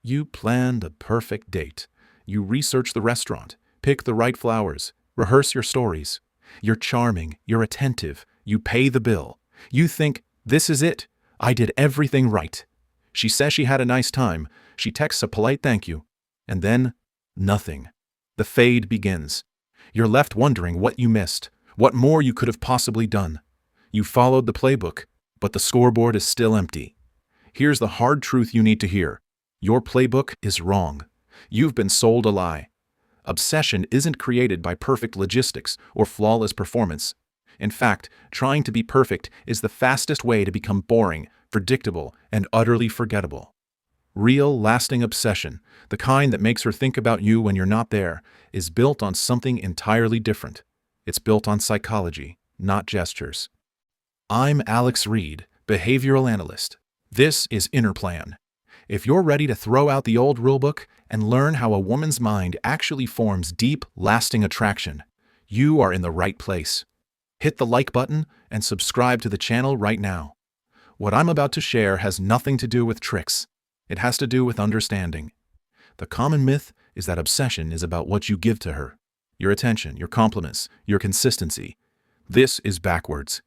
You plan the perfect date. You research the restaurant, pick the right flowers, rehearse your stories. You're charming, you're attentive, you pay the bill. You think, this is it. I did everything right. She says she had a nice time. She texts a polite thank you. And then, nothing. The fade begins. You're left wondering what you missed, what more you could have possibly done. You followed the playbook, but the scoreboard is still empty. Here's the hard truth you need to hear. Your playbook is wrong. You've been sold a lie. Obsession isn't created by perfect logistics or flawless performance. In fact, trying to be perfect is the fastest way to become boring, predictable, and utterly forgettable. Real, lasting obsession, the kind that makes her think about you when you're not there, is built on something entirely different. It's built on psychology, not gestures. I'm Alex Reed, behavioral analyst. This is Innerplan. If you're ready to throw out the old rulebook and learn how a woman's mind actually forms deep, lasting attraction, you are in the right place. Hit the like button and subscribe to the channel right now. What I'm about to share has nothing to do with tricks. It has to do with understanding. The common myth is that obsession is about what you give to her. Your attention, your compliments, your consistency. This is backwards.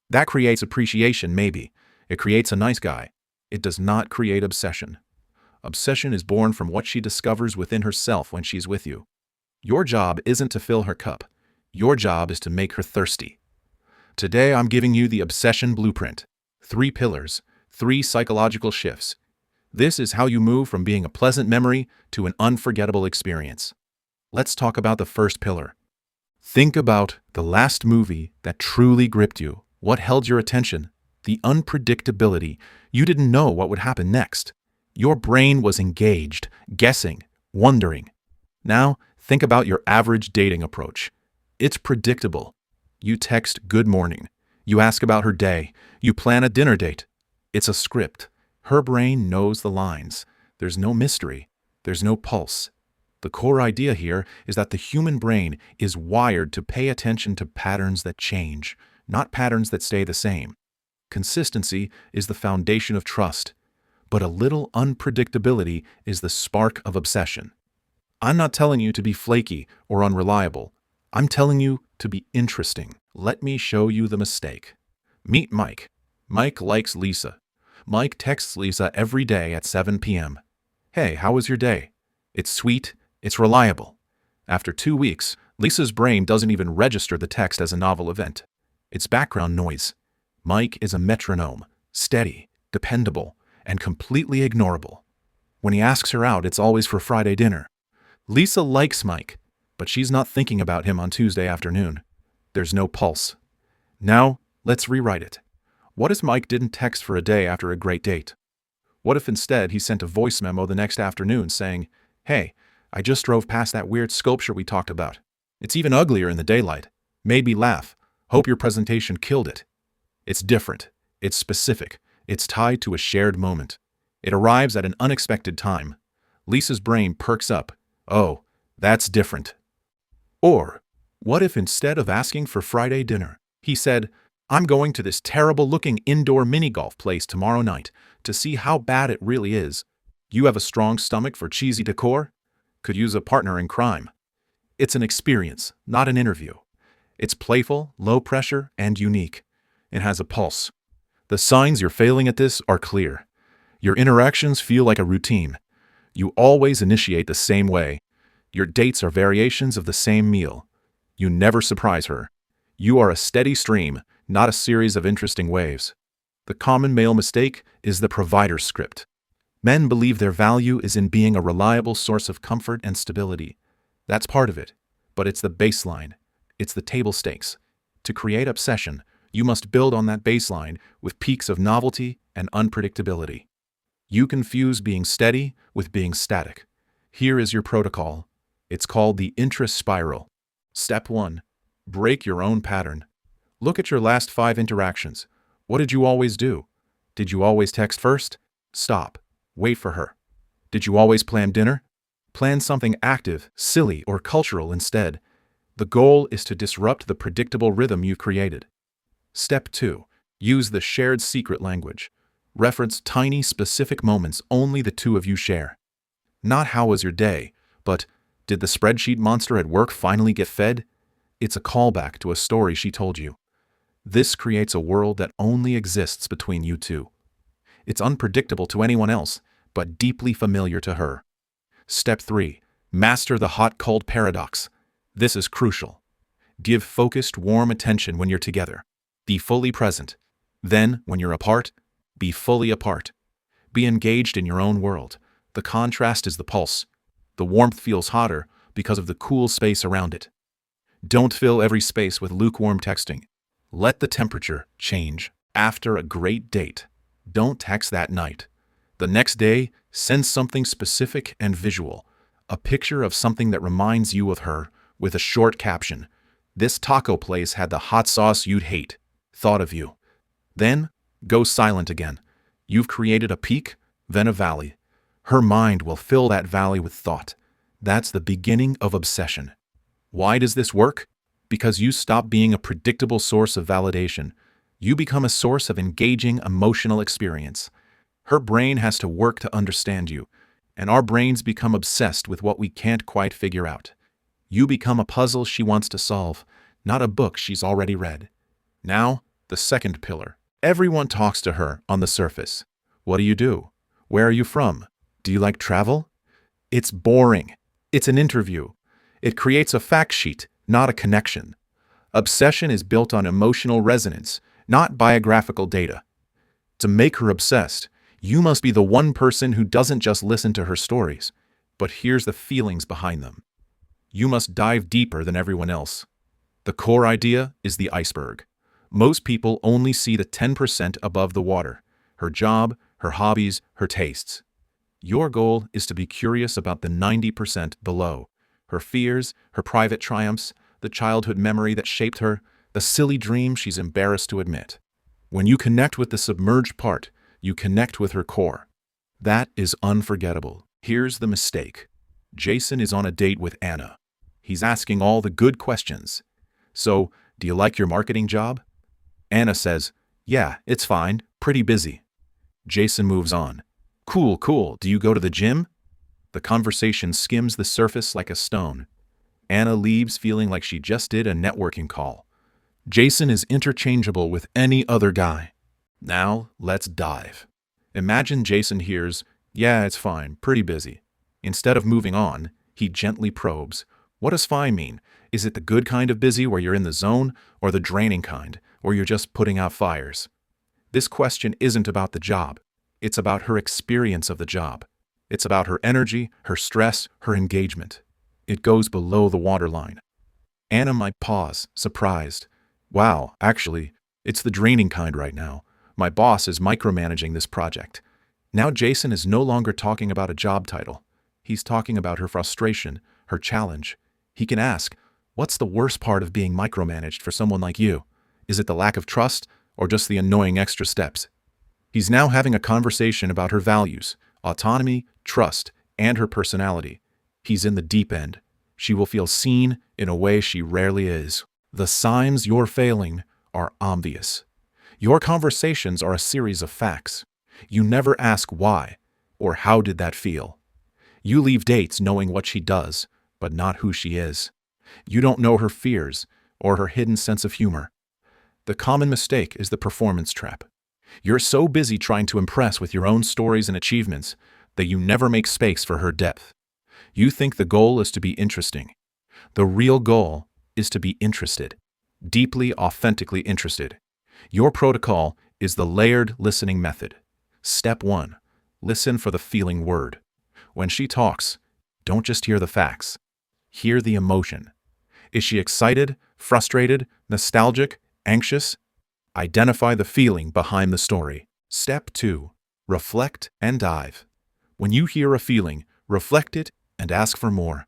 That creates appreciation, maybe. It creates a nice guy. It does not create obsession. Obsession is born from what she discovers within herself when she's with you. Your job isn't to fill her cup. Your job is to make her thirsty. Today I'm giving you the obsession blueprint. 3 pillars, 3 psychological shifts. This is how you move from being a pleasant memory to an unforgettable experience. Let's talk about the first pillar. Think about the last movie that truly gripped you. What held your attention? The unpredictability. You didn't know what would happen next. Your brain was engaged, guessing, wondering. Now, think about your average dating approach. It's predictable. You text good morning. You ask about her day. You plan a dinner date. It's a script. Her brain knows the lines. There's no mystery. There's no pulse. The core idea here is that the human brain is wired to pay attention to patterns that change, not patterns that stay the same. Consistency is the foundation of trust, but a little unpredictability is the spark of obsession. I'm not telling you to be flaky or unreliable. I'm telling you to be interesting. Let me show you the mistake. Meet Mike. Mike likes Lisa. Mike texts Lisa every day at 7 p.m. Hey, how was your day? It's sweet. It's reliable. After 2 weeks, Lisa's brain doesn't even register the text as a novel event. It's background noise. Mike is a metronome, steady, dependable, and completely ignorable. When he asks her out, it's always for Friday dinner. Lisa likes Mike, but she's not thinking about him on Tuesday afternoon. There's no pulse. Now, let's rewrite it. What if Mike didn't text for a day after a great date? What if instead he sent a voice memo the next afternoon saying, "Hey, I just drove past that weird sculpture we talked about. It's even uglier in the daylight. Made me laugh. Hope your presentation killed it." It's different. It's specific. It's tied to a shared moment. It arrives at an unexpected time. Lisa's brain perks up. Oh, that's different. Or, what if instead of asking for Friday dinner, he said, "I'm going to this terrible-looking indoor mini-golf place tomorrow night to see how bad it really is. You have a strong stomach for cheesy decor? Could use a partner in crime." It's an experience, not an interview. It's playful, low pressure, and unique. It has a pulse. The signs you're failing at this are clear. Your interactions feel like a routine. You always initiate the same way. Your dates are variations of the same meal. You never surprise her. You are a steady stream, not a series of interesting waves. The common male mistake is the provider script. Men believe their value is in being a reliable source of comfort and stability. That's part of it, but it's the baseline. It's the table stakes. To create obsession, you must build on that baseline with peaks of novelty and unpredictability. You confuse being steady with being static. Here is your protocol. It's called the interest spiral. Step 1. Break your own pattern. Look at your last 5 interactions. What did you always do? Did you always text first? Stop. Wait for her. Did you always plan dinner? Plan something active, silly, or cultural instead. The goal is to disrupt the predictable rhythm you've created. Step 2. Use the shared secret language. Reference tiny, specific moments only the two of you share. Not how was your day, but did the spreadsheet monster at work finally get fed? It's a callback to a story she told you. This creates a world that only exists between you two. It's unpredictable to anyone else, but deeply familiar to her. Step 3. Master the hot-cold paradox. This is crucial. Give focused, warm attention when you're together. Be fully present. Then, when you're apart, be fully apart. Be engaged in your own world. The contrast is the pulse. The warmth feels hotter because of the cool space around it. Don't fill every space with lukewarm texting. Let the temperature change. After a great date, don't text that night. The next day, send something specific and visual. A picture of something that reminds you of her with a short caption. This taco place had the hot sauce you'd hate. Thought of you. Then, go silent again. You've created a peak, then a valley. Her mind will fill that valley with thought. That's the beginning of obsession. Why does this work? Because you stop being a predictable source of validation. You become a source of engaging emotional experience. Her brain has to work to understand you, and our brains become obsessed with what we can't quite figure out. You become a puzzle she wants to solve, not a book she's already read. Now, the second pillar. Everyone talks to her on the surface. What do? Where are you from? Do you like travel? It's boring. It's an interview. It creates a fact sheet, not a connection. Obsession is built on emotional resonance, not biographical data. To make her obsessed, you must be the one person who doesn't just listen to her stories, but hears the feelings behind them. You must dive deeper than everyone else. The core idea is the iceberg. Most people only see the 10% above the water: her job, her hobbies, her tastes. Your goal is to be curious about the 90% below: her fears, her private triumphs, the childhood memory that shaped her, the silly dream she's embarrassed to admit. When you connect with the submerged part, you connect with her core. That is unforgettable. Here's the mistake. Jason is on a date with Anna. He's asking all the good questions. So, do you like your marketing job? Anna says, yeah, it's fine, pretty busy. Jason moves on. Cool, do you go to the gym? The conversation skims the surface like a stone. Anna leaves feeling like she just did a networking call. Jason is interchangeable with any other guy. Now, let's dive. Imagine Jason hears, yeah, it's fine, pretty busy. Instead of moving on, he gently probes. What does fine mean? Is it the good kind of busy where you're in the zone, or the draining kind, where you're just putting out fires? This question isn't about the job. It's about her experience of the job. It's about her energy, her stress, her engagement. It goes below the waterline. Anna might pause, surprised. Wow, actually, it's the draining kind right now. My boss is micromanaging this project. Now Jason is no longer talking about a job title. He's talking about her frustration, her challenge. He can ask, what's the worst part of being micromanaged for someone like you? Is it the lack of trust, or just the annoying extra steps? He's now having a conversation about her values, autonomy, trust, and her personality. He's in the deep end. She will feel seen in a way she rarely is. The signs you're failing are obvious. Your conversations are a series of facts. You never ask why, or how did that feel. You leave dates knowing what she does, but not who she is. You don't know her fears, or her hidden sense of humor. The common mistake is the performance trap. You're so busy trying to impress with your own stories and achievements that you never make space for her depth. You think the goal is to be interesting. The real goal is to be interested. Deeply, authentically interested. Your protocol is the layered listening method. Step 1. Listen for the feeling word. When she talks, don't just hear the facts. Hear the emotion. Is she excited, frustrated, nostalgic, anxious? Identify the feeling behind the story. Step 2. Reflect and dive. When you hear a feeling, reflect it and ask for more.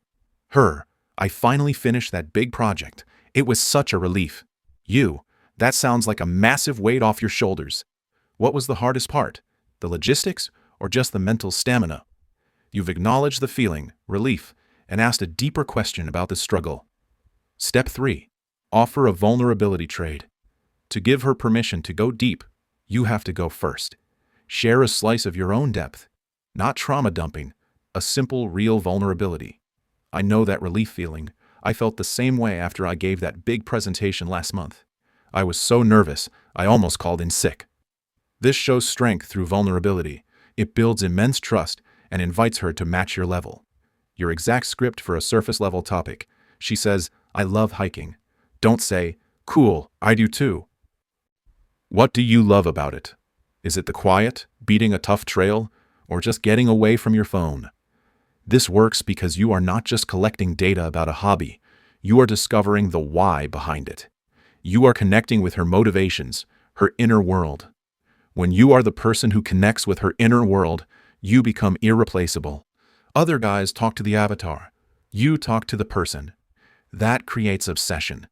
Her, I finally finished that big project. It was such a relief. You, that sounds like a massive weight off your shoulders. What was the hardest part? The logistics or just the mental stamina? You've acknowledged the feeling, relief, and asked a deeper question about the struggle. Step 3. Offer a vulnerability trade. To give her permission to go deep, you have to go first. Share a slice of your own depth. Not trauma dumping, A simple, real vulnerability. I know that relief feeling. I felt the same way after I gave that big presentation last month. I was so nervous, I almost called in sick. This shows strength through vulnerability. It builds immense trust and invites her to match your level. Your exact script for a surface-level topic. She says, "I love hiking." Don't say, "Cool, I do too." What do you love about it? Is it the quiet, beating a tough trail, or just getting away from your phone? This works because you are not just collecting data about a hobby. You are discovering the why behind it. You are connecting with her motivations, her inner world. When you are the person who connects with her inner world, you become irreplaceable. Other guys talk to the avatar. You talk to the person. That creates obsession.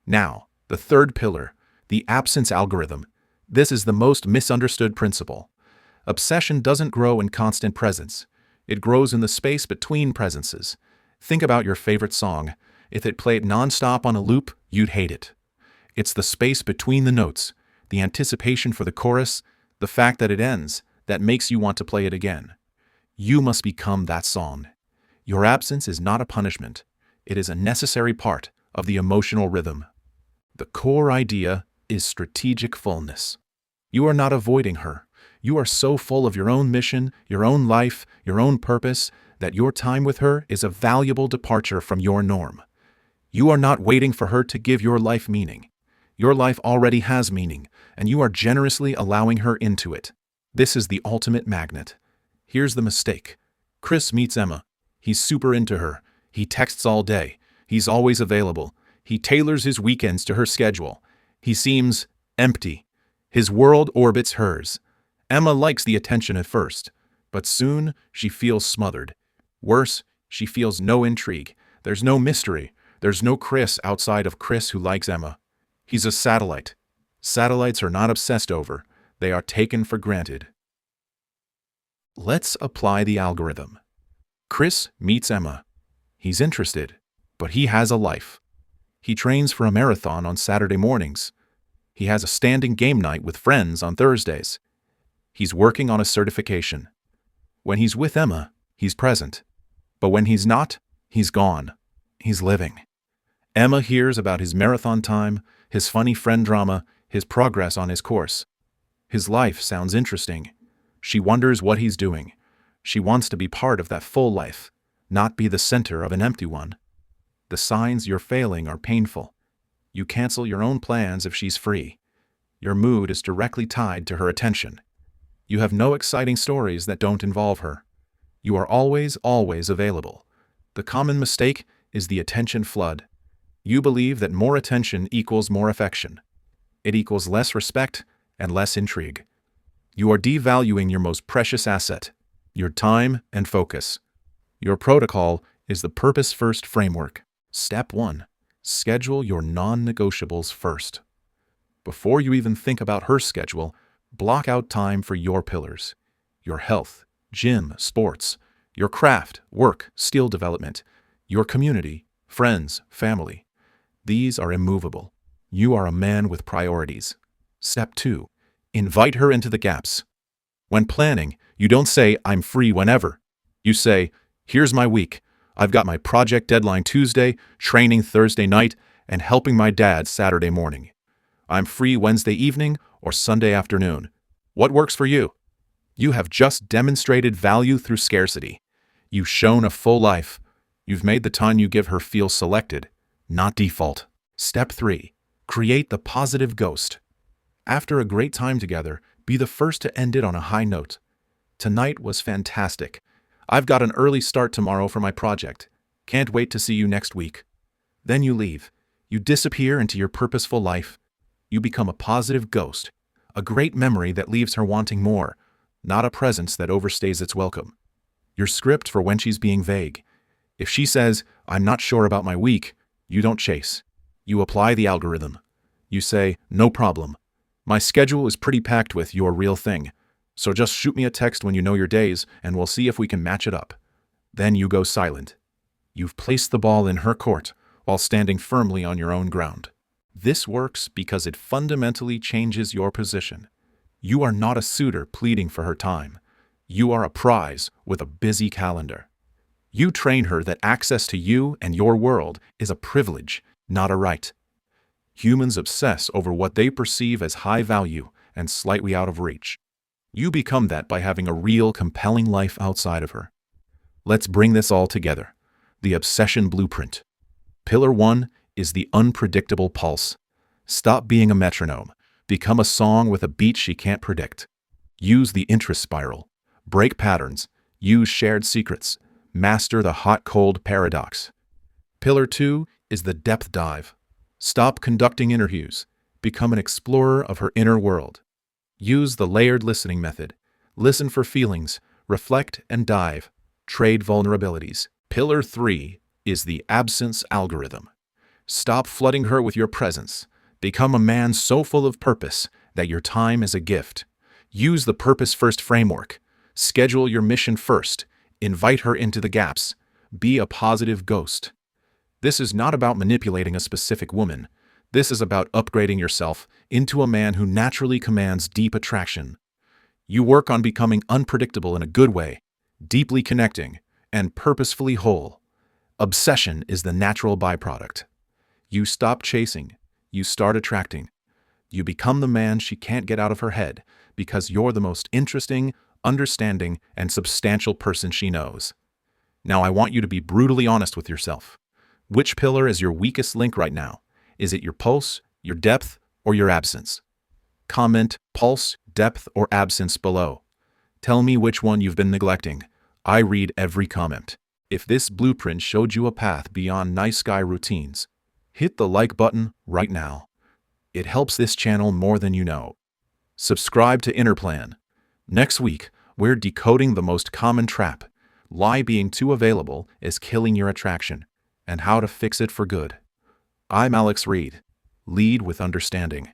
Now, the third pillar, the absence algorithm. This is the most misunderstood principle. Obsession doesn't grow in constant presence. It grows in the space between presences. Think about your favorite song. If it played nonstop on a loop, you'd hate it. It's the space between the notes, the anticipation for the chorus, the fact that it ends, that makes you want to play it again. You must become that song. Your absence is not a punishment. It is a necessary part of the emotional rhythm. The core idea is strategic fullness. You are not avoiding her. You are so full of your own mission, your own life, your own purpose, that your time with her is a valuable departure from your norm. You are not waiting for her to give your life meaning. Your life already has meaning, and you are generously allowing her into it. This is the ultimate magnet. Here's the mistake. Chris meets Emma. He's super into her. He texts all day. He's always available. He tailors his weekends to her schedule. He seems empty. His world orbits hers. Emma likes the attention at first, but soon she feels smothered. Worse, she feels no intrigue. There's no mystery. There's no Chris outside of Chris who likes Emma. He's a satellite. Satellites are not obsessed over. They are taken for granted. Let's apply the algorithm. Chris meets Emma. He's interested, but he has a life. He trains for a marathon on Saturday mornings. He has a standing game night with friends on Thursdays. He's working on a certification. When he's with Emma, he's present. But when he's not, he's gone. He's living. Emma hears about his marathon time, his funny friend drama, his progress on his course. His life sounds interesting. She wonders what he's doing. She wants to be part of that full life, not be the center of an empty one. The signs you're failing are painful. You cancel your own plans if she's free. Your mood is directly tied to her attention. You have no exciting stories that don't involve her. You are always available. The common mistake is the attention flood. You believe that more attention equals more affection. It equals less respect and less intrigue. You are devaluing your most precious asset, your time and focus. Your protocol is the purpose-first framework. Step 1. Schedule your non-negotiables first. Before you even think about her schedule, block out time for your pillars. Your health, gym, sports, your craft, work, skill development, your community, friends, family. These are immovable. You are a man with priorities. Step 2. Invite her into the gaps. When planning, you don't say, "I'm free whenever." You say, "Here's my week. I've got my project deadline Tuesday, training Thursday night, and helping my dad Saturday morning. I'm free Wednesday evening or Sunday afternoon. What works for you?" You have just demonstrated value through scarcity. You've shown a full life. You've made the time you give her feel selected, not default. Step 3. Create the positive ghost. After a great time together, be the first to end it on a high note. "Tonight was fantastic. I've got an early start tomorrow for my project. Can't wait to see you next week." Then you leave. You disappear into your purposeful life. You become a positive ghost, a great memory that leaves her wanting more, not a presence that overstays its welcome. Your script for when she's being vague. If she says, "I'm not sure about my week," you don't chase. You apply the algorithm. You say, "No problem. My schedule is pretty packed with your real thing. So just shoot me a text when you know your days, and we'll see if we can match it up." Then you go silent. You've placed the ball in her court while standing firmly on your own ground. This works because it fundamentally changes your position. You are not a suitor pleading for her time. You are a prize with a busy calendar. You train her that access to you and your world is a privilege, not a right. Humans obsess over what they perceive as high value and slightly out of reach. You become that by having a real, compelling life outside of her. Let's bring this all together. The obsession blueprint. Pillar 1 is the unpredictable pulse. Stop being a metronome. Become a song with a beat she can't predict. Use the interest spiral. Break patterns. Use shared secrets. Master the hot-cold paradox. Pillar 2 is the depth dive. Stop conducting interviews. Become an explorer of her inner world. Use the layered listening method. Listen for feelings, reflect and dive. Trade vulnerabilities. Pillar 3 is the absence algorithm. Stop flooding her with your presence. Become a man so full of purpose that your time is a gift. Use the purpose-first framework. Schedule your mission first. Invite her into the gaps. Be a positive ghost. This is not about manipulating a specific woman. This is about upgrading yourself into a man who naturally commands deep attraction. You work on becoming unpredictable in a good way, deeply connecting, and purposefully whole. Obsession is the natural byproduct. You stop chasing. You start attracting. You become the man she can't get out of her head because you're the most interesting, understanding, and substantial person she knows. Now I want you to be brutally honest with yourself. Which pillar is your weakest link right now? Is it your pulse, your depth, or your absence? Comment pulse, depth, or absence below. Tell me which one you've been neglecting. I read every comment. If this blueprint showed you a path beyond nice guy routines, hit the like button right now. It helps this channel more than you know. Subscribe to Innerplan. Next week, we're decoding the most common trap, why being too available is killing your attraction, and how to fix it for good. I'm Alex Reed. Lead with understanding.